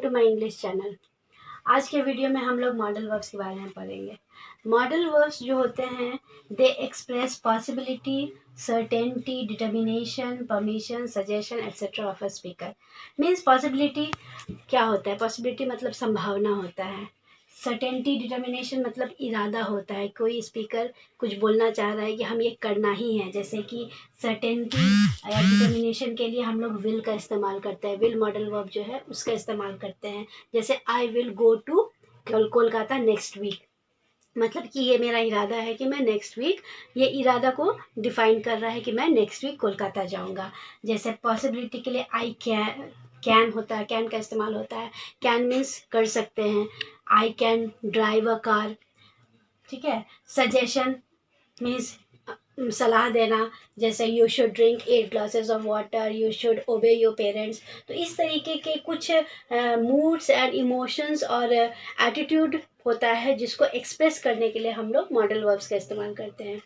To my English channel. आज के video में हम लोग मॉडल वर्ब्स के बारे में पढ़ेंगे। मॉडल वर्ब्स जो होते हैं they express possibility, certainty, determination, permission, suggestion etcetera of a speaker. Means possibility क्या होता है? पॉसिबिलिटी मतलब संभावना होता है। सर्टेनिटी, डिटर्मिनेशन मतलब इरादा होता है। कोई स्पीकर कुछ बोलना चाह रहा है कि हम ये करना ही है, जैसे कि सर्टेनिटी या डिटर्मिनेशन के लिए हम लोग विल का इस्तेमाल करते हैं। विल मॉडल वर्ब जो है उसका इस्तेमाल करते हैं। जैसे I will go to Kolkata next week, मतलब कि ये मेरा इरादा है कि मैं नेक्स्ट वीक, ये इरादा को डिफाइन कर रहा है कि मैं नेक्स्ट वीक कोलकाता जाऊंगा। जैसे पॉसिबिलिटी के लिए आई कैन होता है, कैन का इस्तेमाल होता है। कैन मीन्स कर सकते हैं। I can drive a car, ठीक है। सजेशन मीन्स सलाह देना, जैसे you should drink 8 glasses of water, you should ओबे योर पेरेंट्स। तो इस तरीके के कुछ मूड्स एंड इमोशंस और एटीट्यूड होता है जिसको एक्सप्रेस करने के लिए हम लोग मॉडल वर्ब्स का इस्तेमाल करते हैं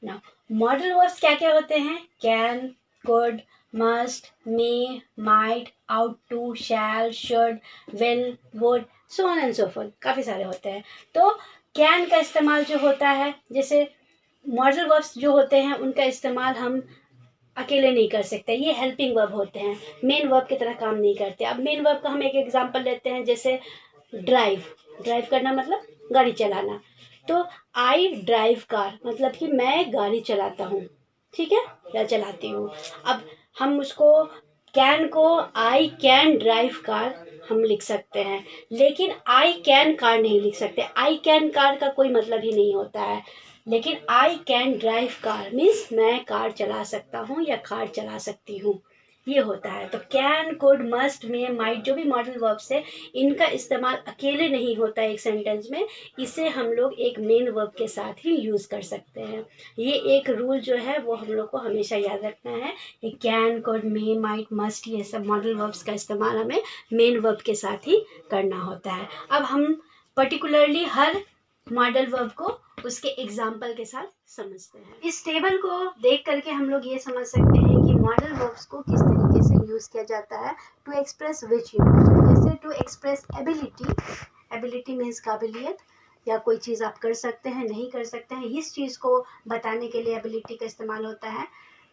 ना। मॉडल वर्ब्स क्या क्या होते हैं? Can, could, must, may, might, ought to, shall, should, will, would, so on and so forth, काफ़ी सारे होते हैं। तो कैन का इस्तेमाल जो होता है, जैसे मॉडल वर्ब्स जो होते हैं उनका इस्तेमाल हम अकेले नहीं कर सकते, ये हेल्पिंग वर्ब होते हैं, मेन वर्ब की तरह काम नहीं करते। अब मेन वर्ब का हम एक एग्जांपल लेते हैं, जैसे ड्राइव। ड्राइव करना मतलब गाड़ी चलाना। तो आई ड्राइव कार मतलब कि मैं गाड़ी चलाता हूँ, ठीक है, या चलाती हूँ। अब हम उसको कैन को आई कैन ड्राइव कार हम लिख सकते हैं, लेकिन आई कैन कार नहीं लिख सकते। आई कैन कार का कोई मतलब ही नहीं होता है, लेकिन I can drive car means मैं कार चला सकता हूँ या कार चला सकती हूँ, ये होता है। तो can, could, must, may, might जो भी मॉडल वर्ब्स है, इनका इस्तेमाल अकेले नहीं होता है एक सेंटेंस में, इसे हम लोग एक मेन वर्ब के साथ ही यूज़ कर सकते हैं। ये एक रूल जो है वो हम लोग को हमेशा याद रखना है कि can, could, may, might, must, ये सब मॉडल वर्ब्स का इस्तेमाल हमें मेन वर्ब के साथ ही करना होता है। अब हम पर्टिकुलरली हर मॉडल वर्ब को उसके एग्जाम्पल के साथ समझते हैं। इस टेबल को देख करके हम लोग ये समझ सकते हैं कि मॉडल वर्ब्स को किस तरीके से यूज़ किया जाता है टू एक्सप्रेस विच इमोशन। जैसे to express ability, ability means काबिलियत, या कोई चीज़ आप कर सकते हैं, नहीं कर सकते हैं, इस चीज़ को बताने के लिए एबिलिटी का इस्तेमाल होता है।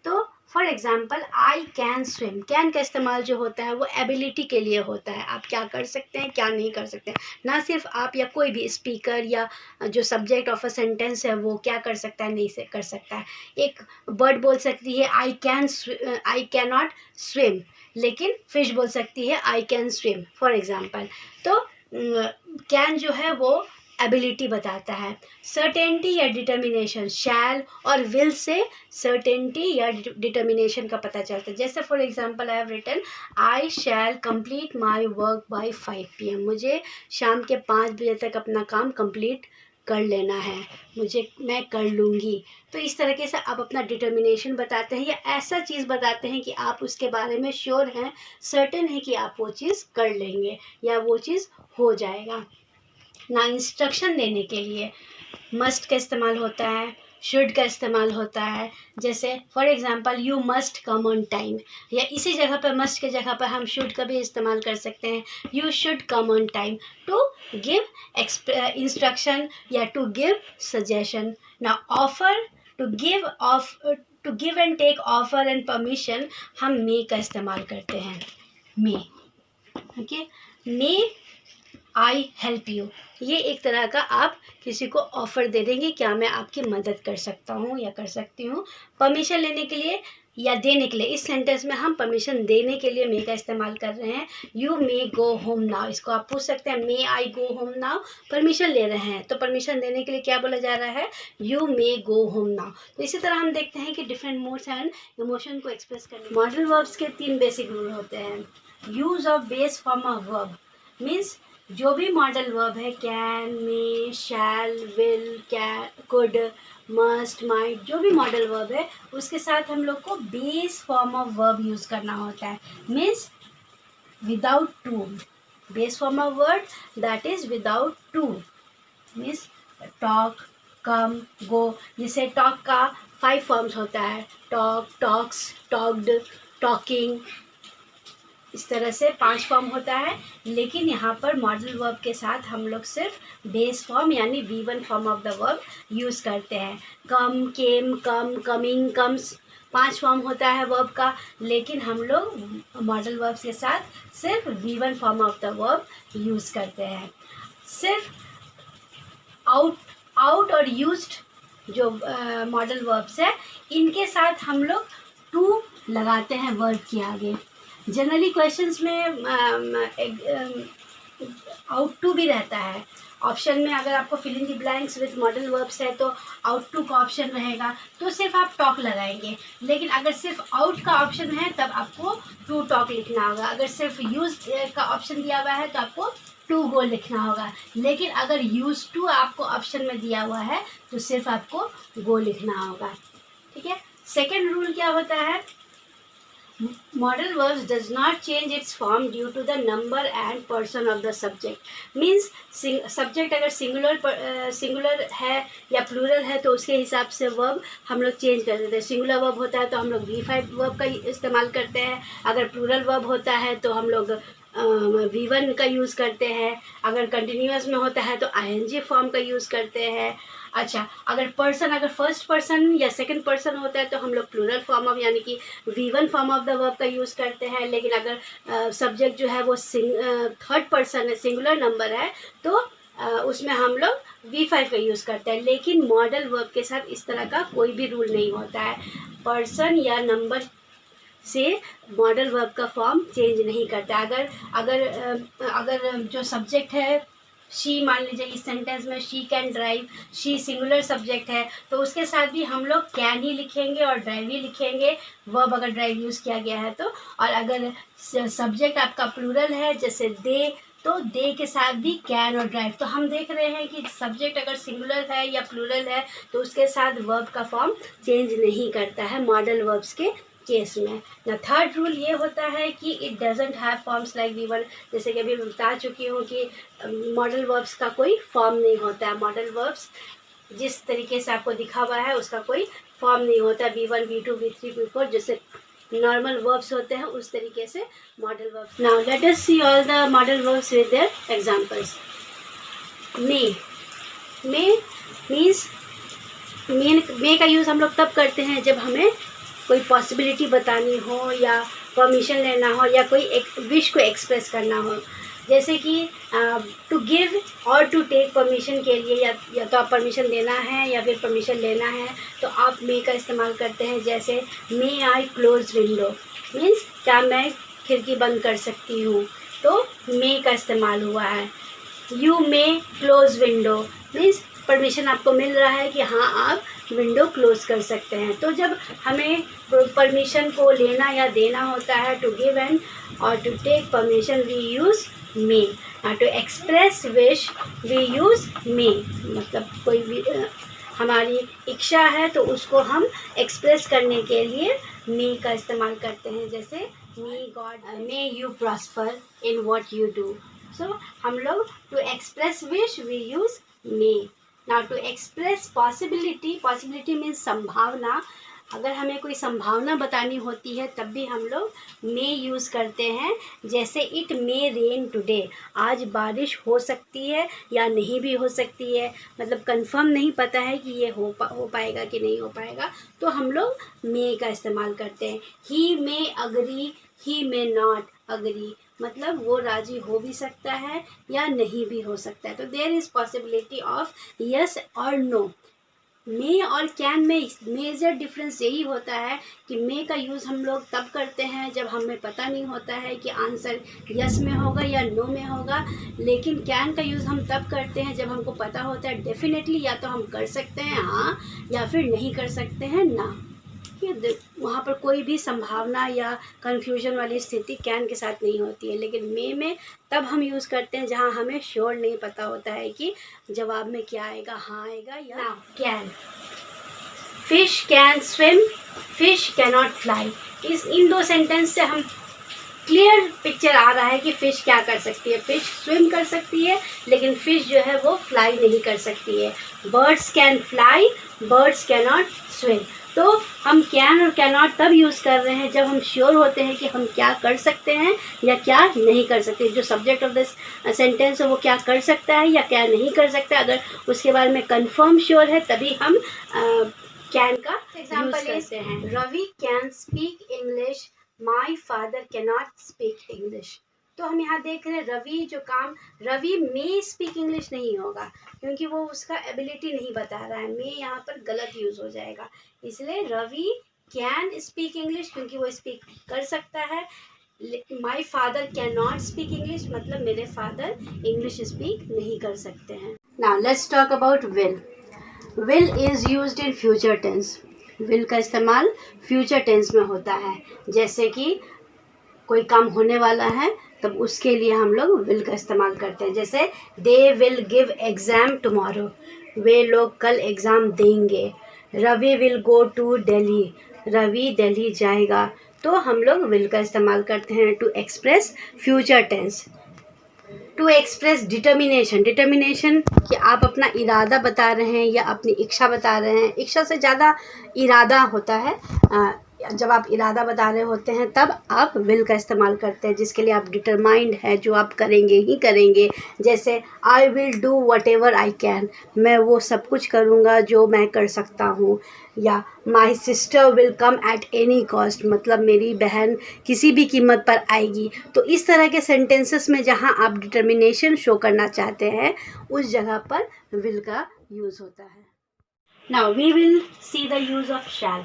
तो for example I can swim, can का इस्तेमाल जो होता है वो एबिलिटी के लिए होता है, आप क्या कर सकते हैं क्या नहीं कर सकते हैं। ना सिर्फ आप या कोई भी स्पीकर या जो सब्जेक्ट ऑफ अ सेंटेंस है वो क्या कर सकता है, नहीं से कर सकता है। एक बर्ड बोल सकती है आई कैन नॉट स्विम, लेकिन फिश बोल सकती है I can swim, for example. तो कैन जो है वो एबिलिटी बताता है। सर्टेनिटी या डिटर्मिनेशन, शैल और विल से सर्टेनिटी या डिटर्मिनेशन का पता चलता है। जैसे for example I have written I shall complete my work by 5 PM, मुझे शाम के 5 बजे तक अपना काम कंप्लीट कर लेना है, मैं कर लूँगी। तो इस तरीके से आप अपना डिटर्मिनेशन बताते हैं या ऐसा चीज़ बताते हैं कि आप उसके बारे में श्योर हैं, सर्टेन है कि आप वो चीज़ कर लेंगे या वो चीज़ हो जाएगा ना। इंस्ट्रक्शन देने के लिए मस्ट का इस्तेमाल होता है, शुड का इस्तेमाल होता है। जैसे for example you must come on time, या इसी जगह पर मस्ट के जगह पर हम शुड का भी इस्तेमाल कर सकते हैं। You should come on time to give instruction या टू गिव सजेशन ना। Offer, to give and take offer and permission हम मे का इस्तेमाल करते हैं। May, okay, may I help you, ये एक तरह का आप किसी को ऑफर दे देंगे, क्या मैं आपकी मदद कर सकता हूँ या कर सकती हूँ। परमिशन लेने के लिए या देने के लिए, इस सेंटेंस में हम परमिशन देने के लिए मे का इस्तेमाल कर रहे हैं। You may go home now, इसको आप पूछ सकते हैं मे आई गो होम नाउ, परमिशन ले रहे हैं तो परमिशन देने के लिए क्या बोला जा रहा है, you may go home now. तो इसी तरह हम देखते हैं कि डिफरेंट मूड्स एंड इमोशन को एक्सप्रेस करने मॉडल वर्ब्स के 3 बेसिक रूल होते हैं। Use of base form of verb means जो भी मॉडल वर्ब है, can, may, shall, will, could, must, might, जो भी मॉडल वर्ब है उसके साथ हम लोग को base form of verb use करना होता है। Means without to, base form of word that is without to. Means talk, come, go. जिसे टॉक का 5 फॉर्म्स होता है, टॉक, टॉक्स, टॉक्ड, टॉकिंग, इस तरह से 5 फॉर्म होता है, लेकिन यहाँ पर मॉडल वर्ब के साथ हम लोग सिर्फ बेस फॉर्म यानी V1 form of the verb use करते हैं। कम, केम, कम, कमिंग, कम्स 5 फॉर्म होता है वर्ब का, लेकिन हम लोग मॉडल वर्ब्स के साथ सिर्फ V1 form of the verb use करते हैं। सिर्फ आउट और यूज्ड जो मॉडल वर्ब्स है, इनके साथ हम लोग टू लगाते हैं वर्ब के आगे। जनरली क्वेश्चंस में आउट टू भी रहता है ऑप्शन में। अगर आपको fill in the blanks with modal verbs है तो आउट टू का ऑप्शन रहेगा, तो सिर्फ आप टॉक लगाएंगे। लेकिन अगर सिर्फ आउट का ऑप्शन है तब आपको टू टॉक लिखना होगा। अगर सिर्फ यूज का ऑप्शन दिया हुआ है तो आपको टू गो लिखना होगा। लेकिन अगर यूज टू आपको ऑप्शन में दिया हुआ है तो सिर्फ आपको गो लिखना होगा। ठीक है। सेकेंड रूल क्या होता है, modal verbs does not change its form due to the number and person of the subject। means subject अगर singular है या plural है तो उसके हिसाब से verb हम लोग चेंज कर देते हैं। singular verb होता है तो हम लोग V5 verb का इस्तेमाल करते हैं। अगर plural verb होता है तो हम लोग V1 का यूज़ करते हैं। अगर कंटिन्यूअस में होता है तो ING फॉर्म का यूज़ करते हैं। अच्छा, अगर फर्स्ट पर्सन या सेकंड पर्सन होता है तो हम लोग प्लूरल फॉर्म ऑफ यानी कि V1 form of the verb का यूज़ करते हैं। लेकिन अगर सब्जेक्ट जो है वो थर्ड पर्सन है, सिंगुलर नंबर है, तो उसमें हम लोग V5 का यूज़ करते हैं। लेकिन मॉडल वर्ब के साथ इस तरह का कोई भी रूल नहीं होता है। पर्सन या नंबर से मॉडल वर्ब का फॉर्म चेंज नहीं करता। अगर जो सब्जेक्ट है शी, मान लीजिए इस सेंटेंस में she can drive, she singular subject है तो उसके साथ भी हम लोग कैन ही लिखेंगे और ड्राइव ही लिखेंगे, वर्ब अगर ड्राइव यूज़ किया गया है तो। और अगर सब्जेक्ट आपका प्लूरल है जैसे दे, तो दे के साथ भी कैन और ड्राइव। तो हम देख रहे हैं कि सब्जेक्ट अगर सिंगुलर है या प्लूरल है तो उसके साथ वर्ब का फॉर्म चेंज नहीं करता है मॉडल वर्ब्स के केस में। ना थर्ड रूल ये होता है कि it doesn't have forms like V1। जैसे कि अभी मैं बता चुकी हूँ कि मॉडल वर्ब्स का कोई फॉर्म नहीं होता है। मॉडल वर्ब्स जिस तरीके से आपको दिखा हुआ है उसका कोई फॉर्म नहीं होता। V1, V2, V3, V4 जैसे नॉर्मल वर्ब्स होते हैं उस तरीके से modal verbs. Now let us see all the modal verbs with their examples. May means may का यूज़ हम लोग तब करते हैं जब हमें कोई पॉसिबिलिटी बतानी हो या परमिशन लेना हो या कोई एक विश को एक्सप्रेस करना हो। जैसे कि टू गिव और टू टेक परमिशन के लिए या तो आप परमिशन देना है या फिर परमिशन लेना है तो आप मे का इस्तेमाल करते हैं। जैसे मे आई क्लोज विंडो, मीन्स क्या मैं खिड़की बंद कर सकती हूँ, तो मे का इस्तेमाल हुआ है। You may close window means permission आपको मिल रहा है कि हाँ आप विंडो क्लोज कर सकते हैं। तो जब हमें परमिशन को लेना या देना होता है, टू गिव एंड और to take permission we use may. To express wish we use may. मतलब कोई भी हमारी इच्छा है तो उसको हम एक्सप्रेस करने के लिए मे का इस्तेमाल करते हैं। जैसे may God may you prosper in what you do. So हम लोग to express wish we use may. Now to express possibility means संभावना। अगर हमें कोई संभावना बतानी होती है तब भी हम लोग मे यूज़ करते हैं। जैसे इट मे रेन टुडे, आज बारिश हो सकती है या नहीं भी हो सकती है, मतलब कंफर्म नहीं पता है कि ये हो पाएगा कि नहीं हो पाएगा, तो हम लोग मे का इस्तेमाल करते हैं। He may agree, he may not agree, मतलब वो राजी हो भी सकता है या नहीं भी हो सकता है। तो there is possibility of yes और नो। मे और कैन में मेजर डिफरेंस यही होता है कि मे का यूज़ हम लोग तब करते हैं जब हमें पता नहीं होता है कि आंसर यस में होगा या नो में होगा। लेकिन कैन का यूज़ हम तब करते हैं जब हमको पता होता है डेफिनेटली या तो हम कर सकते हैं हाँ, या फिर नहीं कर सकते हैं ना। वहाँ पर कोई भी संभावना या कन्फ्यूजन वाली स्थिति कैन के साथ नहीं होती है। लेकिन मे में तब हम यूज़ करते हैं जहाँ हमें श्योर नहीं पता होता है कि जवाब में क्या आएगा, हाँ आएगा या can. Fish can swim, fish cannot fly. इन दो सेंटेंस से हम क्लियर पिक्चर आ रहा है कि फ़िश क्या कर सकती है। फ़िश स्विम कर सकती है लेकिन फ़िश जो है वो फ्लाई नहीं कर सकती है। Birds can fly, birds cannot swim. तो हम कैन और कैन नॉट तब यूज़ कर रहे हैं जब हम श्योर होते हैं कि हम क्या कर सकते हैं या क्या नहीं कर सकते। जो सब्जेक्ट ऑफ दिस सेंटेंस है वो क्या कर सकता है या क्या नहीं कर सकता है, अगर उसके बारे में कंफर्म श्योर है तभी हम कैन का एग्जाम्पल करते हैं। Ravi can speak English, my father can not speak English. तो हम यहाँ देख रहे हैं रवि जो काम, रवि मे स्पीक इंग्लिश नहीं होगा क्योंकि वो उसका एबिलिटी नहीं बता रहा है, मे यहाँ पर गलत यूज़ हो जाएगा। इसलिए रवि कैन स्पीक इंग्लिश क्योंकि वो स्पीक कर सकता है। My father can not speak English मतलब मेरे फादर इंग्लिश स्पीक नहीं कर सकते हैं। Now let's talk about will. Will is used in future tense. Will का इस्तेमाल फ्यूचर टेंस में होता है, जैसे कि कोई काम होने वाला है तब उसके लिए हम लोग विल का इस्तेमाल करते हैं। जैसे they will give exam tomorrow, वे लोग कल एग्ज़ाम देंगे। Ravi will go to Delhi, Ravi Delhi जाएगा। तो हम लोग विल का इस्तेमाल करते हैं to express future tense. To express determination, determination कि आप अपना इरादा बता रहे हैं या अपनी इच्छा बता रहे हैं। इच्छा से ज़्यादा इरादा होता है। जब आप इरादा बता रहे होते हैं तब आप विल का इस्तेमाल करते हैं, जिसके लिए आप डिटरमाइंड है, जो आप करेंगे ही करेंगे। जैसे I will do what ever I can, मैं वो सब कुछ करूँगा जो मैं कर सकता हूँ। या my sister will come at any cost, मतलब मेरी बहन किसी भी कीमत पर आएगी। तो इस तरह के सेंटेंसेस में जहाँ आप डिटर्मिनेशन शो करना चाहते हैं उस जगह पर विल का यूज़ होता है। Now we will see the use of shall.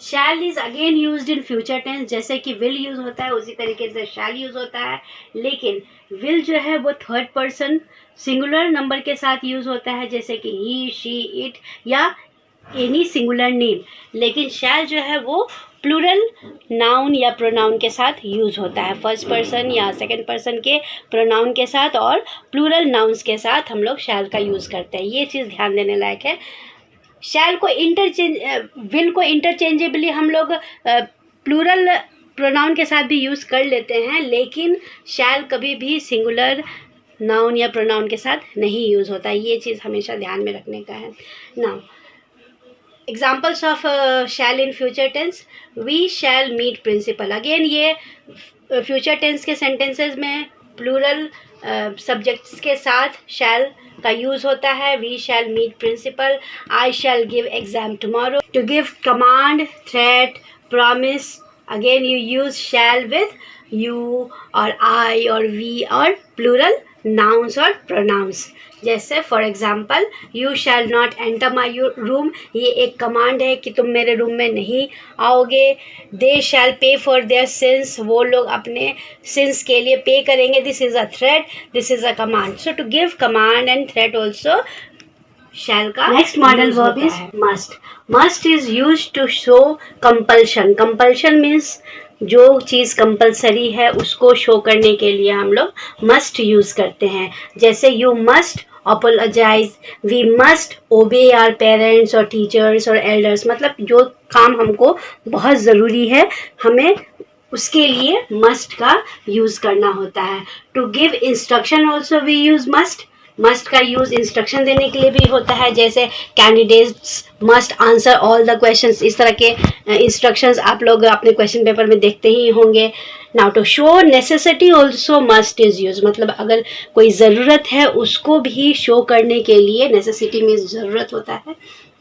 Shall is again used in future tense, जैसे कि विल यूज़ होता है उसी तरीके से शैल यूज़ होता है। लेकिन विल जो है वो थर्ड पर्सन सिंगुलर नंबर के साथ यूज़ होता है, जैसे कि ही, शी, इट या एनी सिंगुलर नेम। लेकिन शैल जो है वो प्लूरल नाउन या प्रोनाउन के साथ यूज़ होता है, फर्स्ट पर्सन या सेकंड पर्सन के प्रोनाउन के साथ और प्लूरल नाउन्स के साथ हम लोग शैल का यूज़ करते हैं। ये चीज़ ध्यान देने लायक है। शैल को विल को इंटरचेंजेबली हम लोग प्लूरल प्रोनाउन के साथ भी यूज़ कर लेते हैं, लेकिन शैल कभी भी सिंगुलर नाउन या प्रोनाउन के साथ नहीं यूज़ होता है। ये चीज़ हमेशा ध्यान में रखने का है। Now examples of shall in future tense, we shall meet principal. Again ये फ्यूचर टेंस के सेंटेंसेस में प्लूरल सब्जेक्ट्स के साथ शैल का यूज़ होता है। We shall meet principal, I shall give exam tomorrow. To give command, threat, promise, again you use shall with you और I और वी और प्लूरल नाउन्स और प्रोनाउंस। जैसे for example you shall not enter my room, ये एक command है कि तुम मेरे रूम में नहीं आओगे। दे शैल पे फॉर देयर सिंस, वो लोग अपने सिंस के लिए पे करेंगे। This is a threat, this is a command. So to give command and threat also shall का next modal verb is must. Must is use to show compulsion. Compulsion means जो चीज़ compulsory है उसको show करने के लिए हम लोग मस्ट यूज़ करते हैं। जैसे you must apologise, we must obey our parents और टीचर्स और एल्डर्स, मतलब जो काम हमको बहुत ज़रूरी है हमें उसके लिए मस्ट का यूज़ करना होता है। To give instruction also we use must. Must का यूज़ इंस्ट्रक्शन देने के लिए भी होता है, जैसे candidates must answer all the questions. इस तरह के इंस्ट्रक्शंस आप लोग अपने क्वेश्चन पेपर में देखते ही होंगे। Now to show necessity also must is use, मतलब अगर कोई ज़रूरत है उसको भी शो करने के लिए, नेसेसिटी में ज़रूरत होता है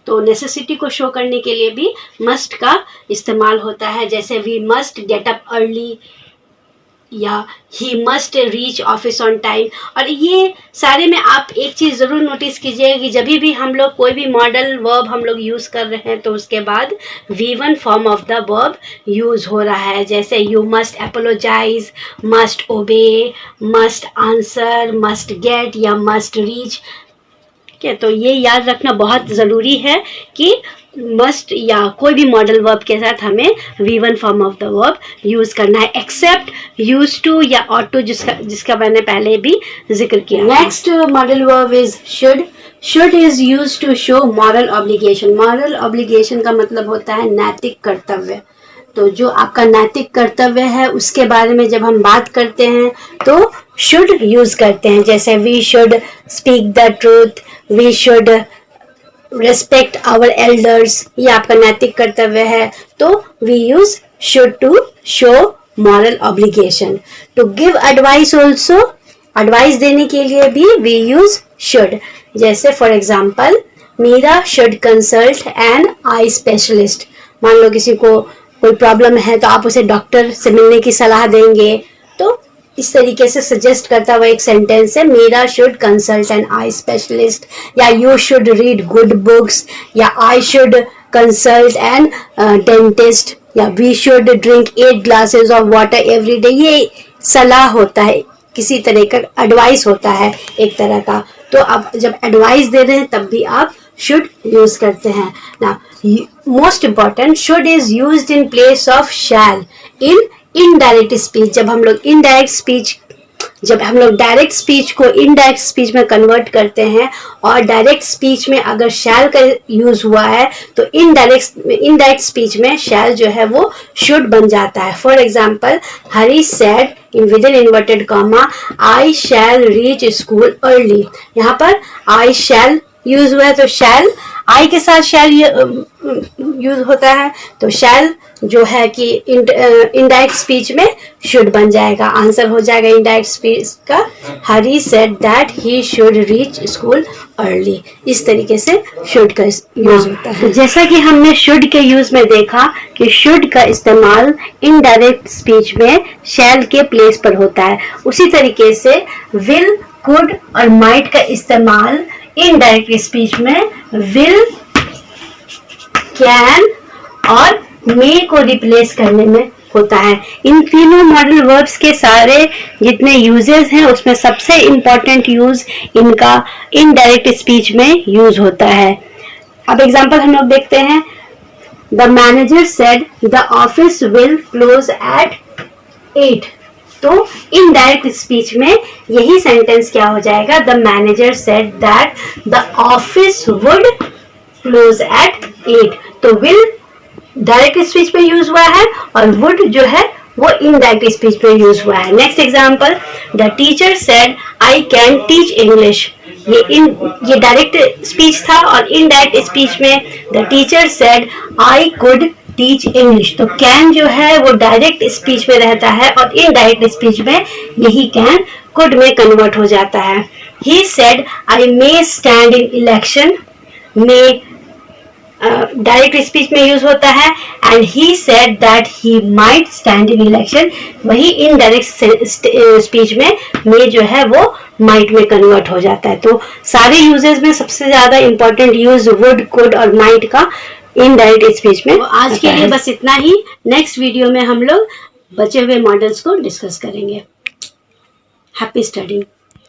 तो नेसेसिटी को शो करने के लिए भी मस्ट का इस्तेमाल होता है। जैसे we must get up early या he must reach office on time. और ये सारे में आप एक चीज़ ज़रूर नोटिस कीजिएगा कि जब भी हम लोग कोई भी मॉडल वर्ब हम लोग यूज़ कर रहे हैं तो उसके बाद V1 form of the verb use हो रहा है। जैसे यू मस्ट एपोलोजाइज, मस्ट ओबे, मस्ट आंसर, मस्ट गेट या मस्ट रीच। ठीक है, तो ये याद रखना बहुत ज़रूरी है कि मस्ट या कोई भी मॉडल वर्ब के साथ हमें V1 form of the verb use करना है, एक्सेप्ट यूज टू या ऑट टू, जिसका मैंने पहले भी जिक्र किया। Next modal verb is should. Should is use to show moral obligation. Moral obligation का मतलब होता है नैतिक कर्तव्य। तो जो आपका नैतिक कर्तव्य है उसके बारे में जब हम बात करते हैं तो शुड यूज करते हैं। जैसे we should speak the truth, we should respect our elders, ये आपका नैतिक कर्तव्य है, तो we use should to show moral obligation. To give advice also, advice देने के लिए भी वी यूज शुड। जैसे for example, Meera should consult an eye specialist. मान लो किसी को कोई प्रॉब्लम है तो आप उसे डॉक्टर से मिलने की सलाह देंगे, तो इस तरीके से सजेस्ट करता हुआ एक सेंटेंस है, Meera should consult an eye specialist, या you should read good books, या I should consult an dentist, या we should drink 8 glasses of water every day. ये सलाह होता है, किसी तरह का एडवाइस होता है एक तरह का। तो आप जब एडवाइस दे रहे हैं तब भी आप शुड यूज करते हैं ना। Most important, should is used in place of shall in indirect speech. जब हम लोग डायरेक्ट स्पीच को इनडायरेक्ट स्पीच में कन्वर्ट करते हैं और डायरेक्ट स्पीच में अगर शैल का यूज हुआ है तो इनडायरेक्ट स्पीच में शैल जो है वो शुड बन जाता है। For example, Hari said in within inverted comma, I shall reach school early. यहाँ पर आई शैल यूज हुआ है तो शैल, आई के साथ शैल यूज होता है, तो शैल जो है कि इनडायरेक्ट स्पीच में शुड बन जाएगा। आंसर हो जाएगा इनडायरेक्ट स्पीच का, Hari said that he should reach school early. इस तरीके से शुड का यूज होता है। जैसा कि हमने शुड के यूज में देखा कि शुड का इस्तेमाल इनडायरेक्ट स्पीच में शैल के प्लेस पर होता है, उसी तरीके से विल, कुड और माइट का इस्तेमाल इनडायरेक्ट स्पीच में विल, कैन और मे को रिप्लेस करने में होता है। इन तीनों मॉडल वर्ब्स के सारे जितने यूजेस हैं उसमें सबसे इंपॉर्टेंट यूज इनका इनडायरेक्ट स्पीच में यूज होता है। अब एग्जांपल हम लोग देखते हैं, the manager said the office will close eight 8। तो इनडायरेक्ट स्पीच में यही सेंटेंस क्या हो जाएगा, the manager said that the office would close eight 8। तो विल डायरेक्ट स्पीच में यूज हुआ है और वुड जो है वो इनडायरेक्ट स्पीच में यूज हुआ है। Next example, the teacher said I can teach English. ये डायरेक्ट स्पीच था और इनडायरेक्ट स्पीच में the teacher said I could teach English. तो कैन जो है वो डायरेक्ट स्पीच में रहता है और इनडायरेक्ट स्पीच में यही कैन कुड में कन्वर्ट हो जाता है। He said I may stand in election, may direct speech में यूज होता है, and he said that he might stand in election, वही इनडायरेक्ट स्पीच में जो है वो माइट में कन्वर्ट हो जाता है। तो सारे यूजेस में सबसे ज्यादा इंपॉर्टेंट यूज वुड, कुड और माइट का इनडायरेक्ट स्पीच में। तो आज के लिए बस इतना ही। नेक्स्ट वीडियो में हम लोग बचे हुए मॉडल्स को डिस्कस करेंगे। Happy studying.